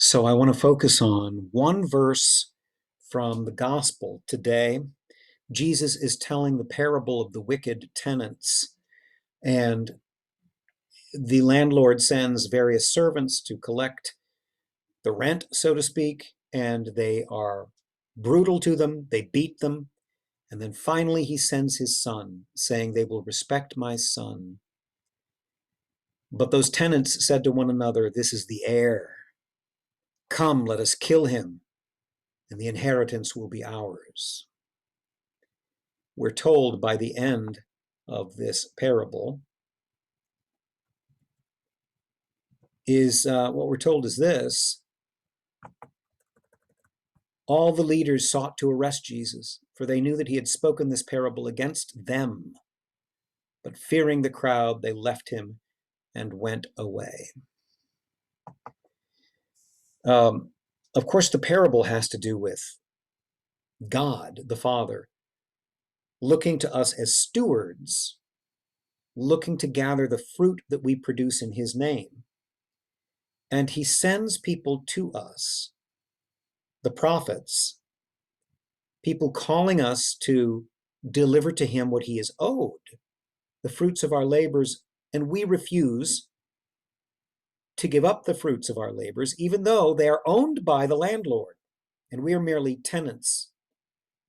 So I want to focus on one verse from the gospel today. Jesus is telling the parable of the wicked tenants, and the landlord sends various servants to collect the rent, so to speak, and they are brutal to them, they beat them, and then finally he sends his son, saying, "They will respect my son." But those tenants said to one another, "This is the heir. Come, let us kill him, and the inheritance will be ours." We're told by the end of this parable is what we're told is this: all the leaders sought to arrest Jesus, for they knew that he had spoken this parable against them. But fearing the crowd, they left him and went away. Of course, the parable has to do with God, the Father, looking to us as stewards, looking to gather the fruit that we produce in his name. And he sends people to us, the prophets, people calling us to deliver to him what he is owed, the fruits of our labors, and we refuse to give up the fruits of our labors, even though they are owned by the landlord, and we are merely tenants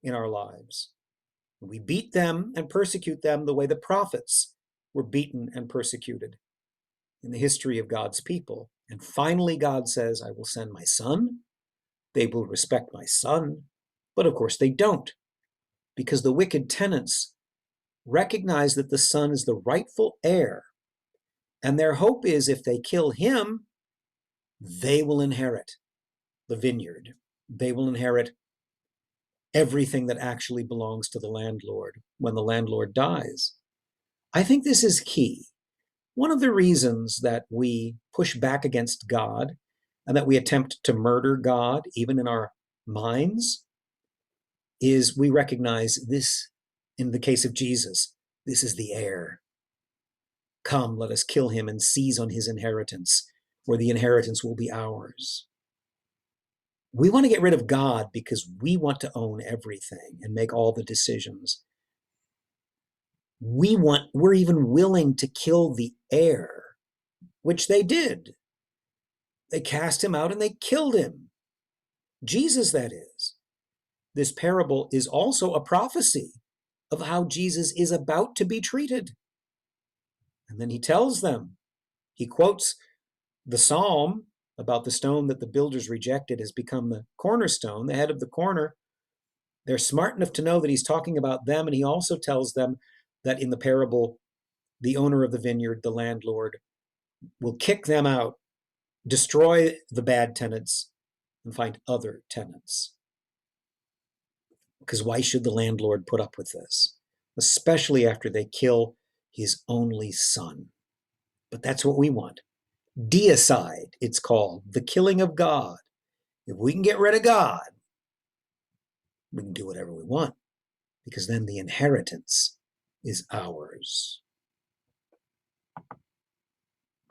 in our lives. We beat them and persecute them the way the prophets were beaten and persecuted in the history of God's people. And finally, God says, "I will send my son. They will respect my son." But of course they don't, because the wicked tenants recognize that the son is the rightful heir. And their hope is if they kill him, they will inherit the vineyard. They will inherit everything that actually belongs to the landlord when the landlord dies. I think this is key. One of the reasons that we push back against God and that we attempt to murder God, even in our minds, is we recognize this, in the case of Jesus, this is the heir. Come, let us kill him and seize on his inheritance, where the inheritance will be ours. We want to get rid of God because we want to own everything and make all the decisions. We're even willing to kill the heir, which they did. They cast him out and they killed him. Jesus, that is. This parable is also a prophecy of how Jesus is about to be treated. And then he tells them, he quotes the psalm about the stone that the builders rejected has become the cornerstone, the head of the corner. They're smart enough to know that he's talking about them, and he also tells them that in the parable, the owner of the vineyard, the landlord, will kick them out, destroy the bad tenants, and find other tenants. Because why should the landlord put up with this? Especially after they kill his only son. But that's what we want. Deicide, it's called, the killing of God. If we can get rid of God, we can do whatever we want, because then the inheritance is ours.